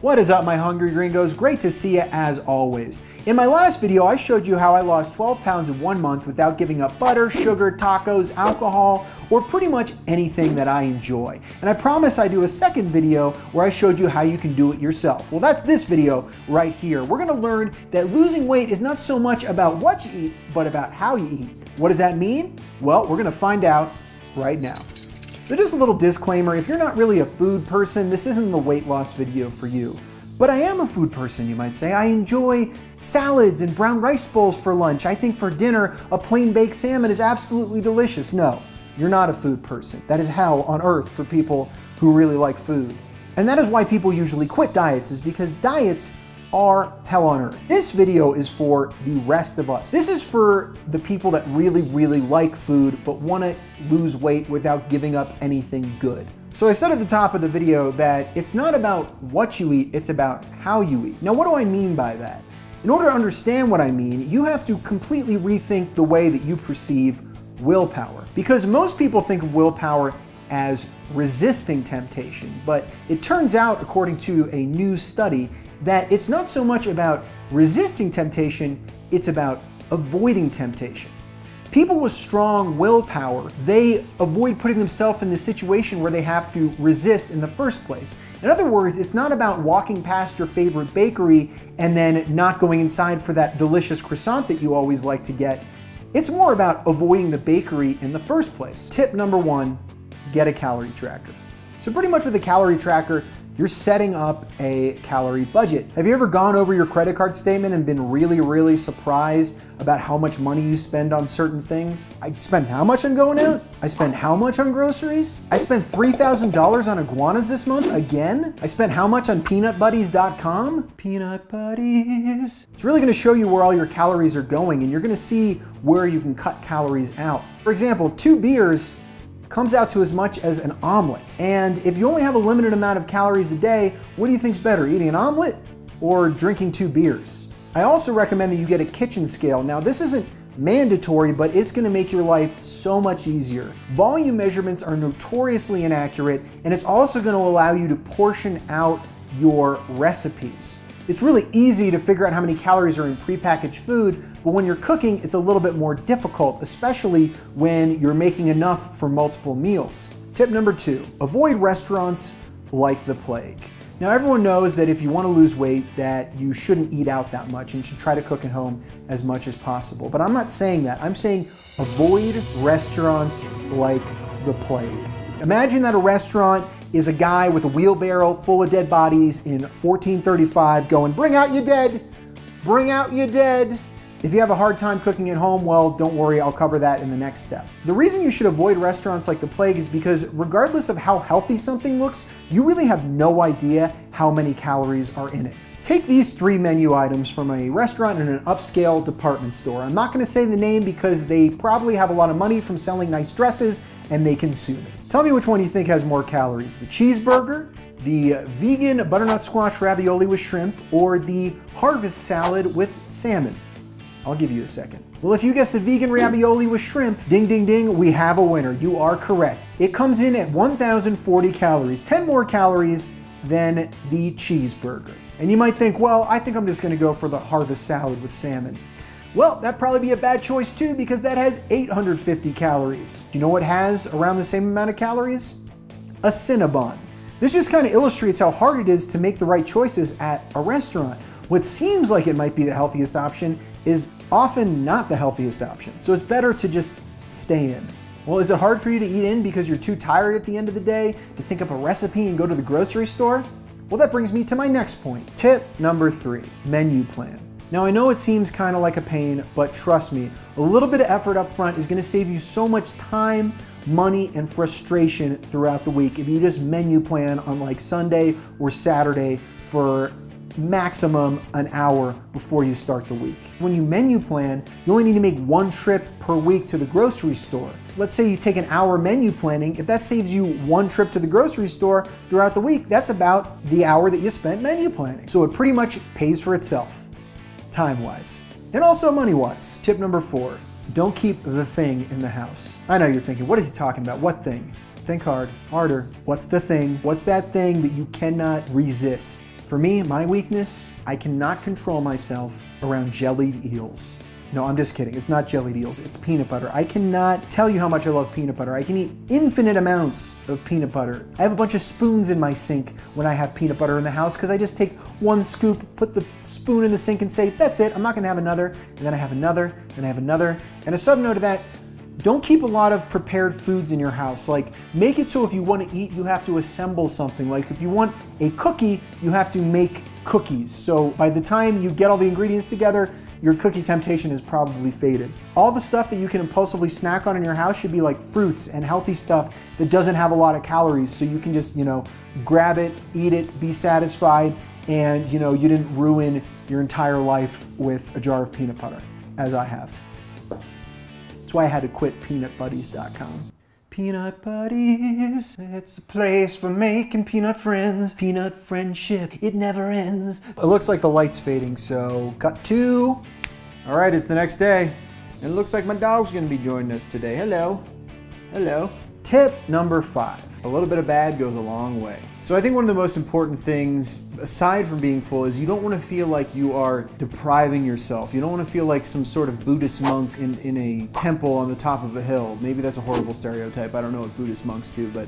What is up, my hungry gringos? Great to see you as always. In my last video, I showed you how I lost 12 pounds in 1 month without giving up butter, sugar, tacos, alcohol, or pretty much anything that I enjoy. And I promise I do a second video where I showed you how you can do it yourself. Well, that's this video right here. We're gonna learn that losing weight is not so much about what you eat, but about how you eat. What does that mean? Well, we're gonna find out right now. So just a little disclaimer, if you're not really a food person, this isn't the weight loss video for you. But I am a food person, you might say. I enjoy salads and brown rice bowls for lunch. I think for dinner, a plain baked salmon is absolutely delicious. No, you're not a food person. That is hell on earth for people who really like food. And that is why people usually quit diets, is because diets are hell on earth. This video is for the rest of us. This is for the people that really like food but want to lose weight without giving up anything good. So I said at the top of the video that it's not about what you eat, it's about how you eat. Now, what do I mean by that? In order to understand what I mean, you have to completely rethink the way that you perceive willpower. Because most people think of willpower as resisting temptation, but it turns out, according to a new study, that it's not so much about resisting temptation, it's about avoiding temptation. People with strong willpower, they avoid putting themselves in the situation where they have to resist in the first place. In other words, it's not about walking past your favorite bakery and then not going inside for that delicious croissant that you always like to get. It's more about avoiding the bakery in the first place. Tip number 1, get a calorie tracker. So pretty much with a calorie tracker, you're setting up a calorie budget. Have you ever gone over your credit card statement and been really surprised about how much money you spend on certain things? I spent how much on going out? I spent how much on groceries? I spent $3,000 on iguanas this month again? I spent how much on peanutbuddies.com? Peanut Buddies. It's really gonna show you where all your calories are going, and you're gonna see where you can cut calories out. For example, 2 beers comes out to as much as an omelet. And if you only have a limited amount of calories a day, what do you think's better, eating an omelet or drinking 2 beers? I also recommend that you get a kitchen scale. Now, this isn't mandatory, but it's gonna make your life so much easier. Volume measurements are notoriously inaccurate, and it's also gonna allow you to portion out your recipes. It's really easy to figure out how many calories are in prepackaged food, but when you're cooking, it's a little bit more difficult, especially when you're making enough for multiple meals. Tip number 2, avoid restaurants like the plague. Now, everyone knows that if you want to lose weight, that you shouldn't eat out that much and should try to cook at home as much as possible. But I'm not saying that. I'm saying avoid restaurants like the plague. Imagine that a restaurant is a guy with a wheelbarrow full of dead bodies in 1435 going, "Bring out your dead, bring out your dead." If you have a hard time cooking at home, well, don't worry, I'll cover that in the next step. The reason you should avoid restaurants like the plague is because regardless of how healthy something looks, you really have no idea how many calories are in it. Take these 3 menu items from a restaurant in an upscale department store. I'm not gonna say the name because they probably have a lot of money from selling nice dresses and they can sue me. Tell me which one you think has more calories, the cheeseburger, the vegan butternut squash ravioli with shrimp, or the harvest salad with salmon. I'll give you a second. Well, if you guess the vegan ravioli with shrimp, ding ding ding, we have a winner. You are correct. It comes in at 1,040 calories, 10 more calories than the cheeseburger. And you might think, well, I think I'm just gonna go for the harvest salad with salmon. Well, that'd probably be a bad choice too, because that has 850 calories. Do you know what has around the same amount of calories? A Cinnabon. This just kind of illustrates how hard it is to make the right choices at a restaurant. What seems like it might be the healthiest option is often not the healthiest option. So it's better to just stay in. Well, is it hard for you to eat in because you're too tired at the end of the day to think up a recipe and go to the grocery store? Well, that brings me to my next point. Tip number 3, menu plan. Now, I know it seems kind of like a pain, but trust me, a little bit of effort up front is gonna save you so much time, money, and frustration throughout the week if you just menu plan on like Sunday or Saturday for maximum an hour before you start the week. When you menu plan, you only need to make 1 trip per week to the grocery store. Let's say you take an hour menu planning. If that saves you 1 trip to the grocery store throughout the week, that's about the hour that you spent menu planning. So it pretty much pays for itself, time-wise, and also money-wise. Tip number 4, don't keep the thing in the house. I know you're thinking, what is he talking about? What thing? Think hard, harder. What's the thing? What's that thing that you cannot resist? For me, my weakness, I cannot control myself around jellied eels. No, I'm just kidding. It's not jellied eels, it's peanut butter. I cannot tell you how much I love peanut butter. I can eat infinite amounts of peanut butter. I have a bunch of spoons in my sink when I have peanut butter in the house because I just take one scoop, put the spoon in the sink and say, that's it, I'm not gonna have another. And then I have another, and I have another. And a sub note to that, don't keep a lot of prepared foods in your house. Like, make it so if you want to eat, you have to assemble something. Like if you want a cookie, you have to make cookies. So by the time you get all the ingredients together, your cookie temptation is probably faded. All the stuff that you can impulsively snack on in your house should be like fruits and healthy stuff that doesn't have a lot of calories. So you can just, grab it, eat it, be satisfied, and you didn't ruin your entire life with a jar of peanut butter, as I have. That's why I had to quit peanutbuddies.com. Peanut Buddies, it's a place for making peanut friends. Peanut friendship, it never ends. It looks like the light's fading, so cut to. All right, it's the next day. And it looks like my dog's gonna be joining us today. Hello. Hello. Tip number 5. A little bit of bad goes a long way. So I think one of the most important things, aside from being full, is you don't want to feel like you are depriving yourself. You don't want to feel like some sort of Buddhist monk in a temple on the top of a hill. Maybe that's a horrible stereotype. I don't know what Buddhist monks do, but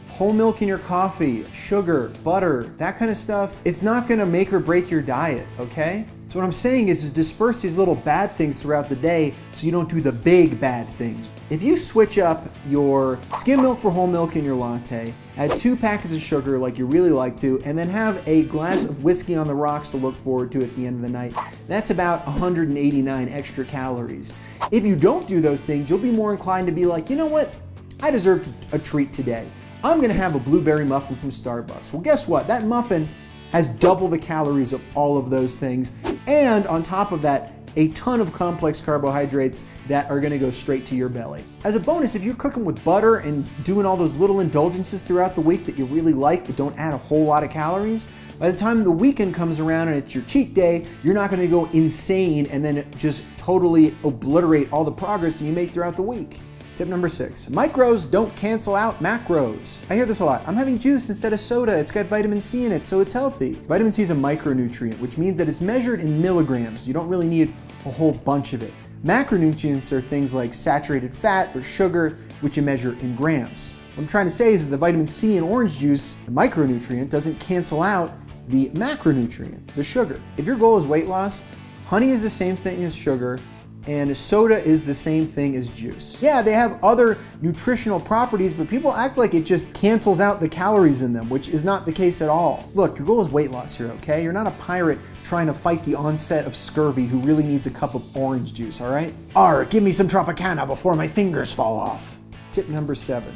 whole milk in your coffee, sugar, butter, that kind of stuff, it's not going to make or break your diet, okay? So what I'm saying is disperse these little bad things throughout the day so you don't do the big bad things. If you switch up your skim milk for whole milk in your latte, add 2 packets of sugar like you really like to, and then have a glass of whiskey on the rocks to look forward to at the end of the night, that's about 189 extra calories. If you don't do those things, you'll be more inclined to be like, you know what? I deserve a treat today. I'm gonna have a blueberry muffin from Starbucks. Well, guess what? That muffin has double the calories of all of those things. And on top of that, a ton of complex carbohydrates that are gonna go straight to your belly. As a bonus, if you're cooking with butter and doing all those little indulgences throughout the week that you really like but don't add a whole lot of calories, by the time the weekend comes around and it's your cheat day, you're not gonna go insane and then just totally obliterate all the progress that you made throughout the week. Tip number 6, micros don't cancel out macros. I hear this a lot. I'm having juice instead of soda. It's got vitamin C in it, so it's healthy. Vitamin C is a micronutrient, which means that it's measured in milligrams. You don't really need a whole bunch of it. Macronutrients are things like saturated fat or sugar, which you measure in grams. What I'm trying to say is that the vitamin C in orange juice, the micronutrient, doesn't cancel out the macronutrient, the sugar. If your goal is weight loss, honey is the same thing as sugar, and soda is the same thing as juice. Yeah, they have other nutritional properties, but people act like it just cancels out the calories in them, which is not the case at all. Look, your goal is weight loss here, okay? You're not a pirate trying to fight the onset of scurvy who really needs a cup of orange juice, all right? Arr, give me some Tropicana before my fingers fall off. Tip number 7,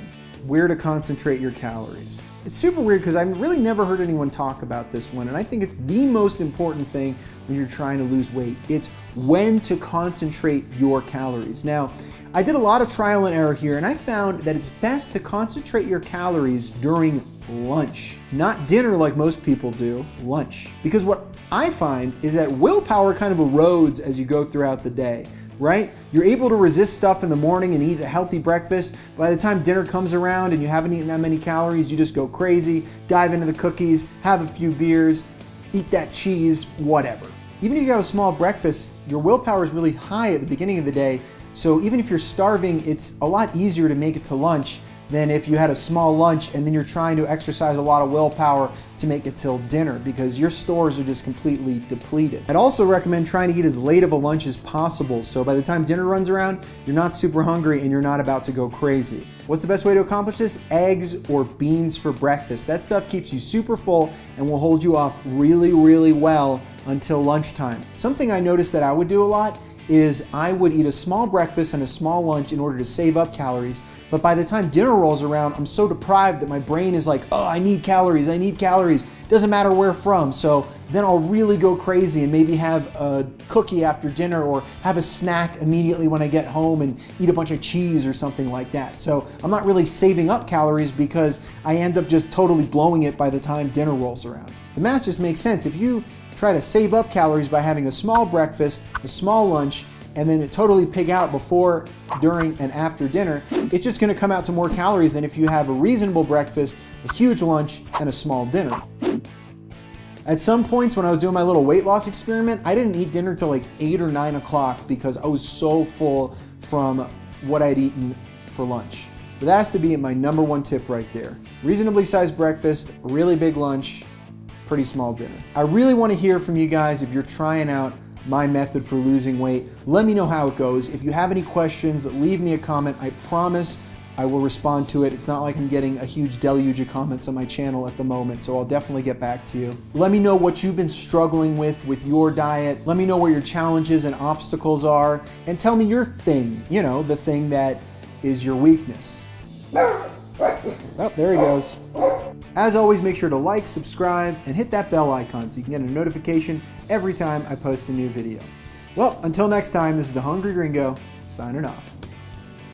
where to concentrate your calories. It's super weird because I've really never heard anyone talk about this one, and I think it's the most important thing when you're trying to lose weight. It's when to concentrate your calories. Now, I did a lot of trial and error here, and I found that it's best to concentrate your calories during lunch. Not dinner like most people do, lunch. Because what I find is that willpower kind of erodes as you go throughout the day. Right? You're able to resist stuff in the morning and eat a healthy breakfast. By the time dinner comes around and you haven't eaten that many calories, you just go crazy, dive into the cookies, have a few beers, eat that cheese, whatever. Even if you have a small breakfast, your willpower is really high at the beginning of the day. So even if you're starving, it's a lot easier to make it to lunch than if you had a small lunch and then you're trying to exercise a lot of willpower to make it till dinner because your stores are just completely depleted. I'd also recommend trying to eat as late of a lunch as possible so by the time dinner runs around, you're not super hungry and you're not about to go crazy. What's the best way to accomplish this? Eggs or beans for breakfast. That stuff keeps you super full and will hold you off really, really well until lunchtime. Something I noticed that I would do a lot is I would eat a small breakfast and a small lunch in order to save up calories. But by the time dinner rolls around, I'm so deprived that my brain is like, oh, I need calories. Doesn't matter where from. So then I'll really go crazy and maybe have a cookie after dinner or have a snack immediately when I get home and eat a bunch of cheese or something like that. So I'm not really saving up calories because I end up just totally blowing it by the time dinner rolls around. The math just makes sense. If you try to save up calories by having a small breakfast, a small lunch, and then totally pig out before, during, and after dinner, it's just gonna come out to more calories than if you have a reasonable breakfast, a huge lunch, and a small dinner. At some points when I was doing my little weight loss experiment, I didn't eat dinner till like 8 or 9 o'clock because I was so full from what I'd eaten for lunch. But that has to be my number one tip right there. Reasonably sized breakfast, really big lunch, pretty small dinner. I really want to hear from you guys if you're trying out my method for losing weight. Let me know how it goes. If you have any questions, leave me a comment. I promise I will respond to it. It's not like I'm getting a huge deluge of comments on my channel at the moment, so I'll definitely get back to you. Let me know what you've been struggling with your diet. Let me know where your challenges and obstacles are, and tell me your thing, you know, the thing that is your weakness. Oh, there he goes. As always, make sure to like, subscribe, and hit that bell icon so you can get a notification every time I post a new video. Well, until next time, this is the Hungry Gringo, signing off.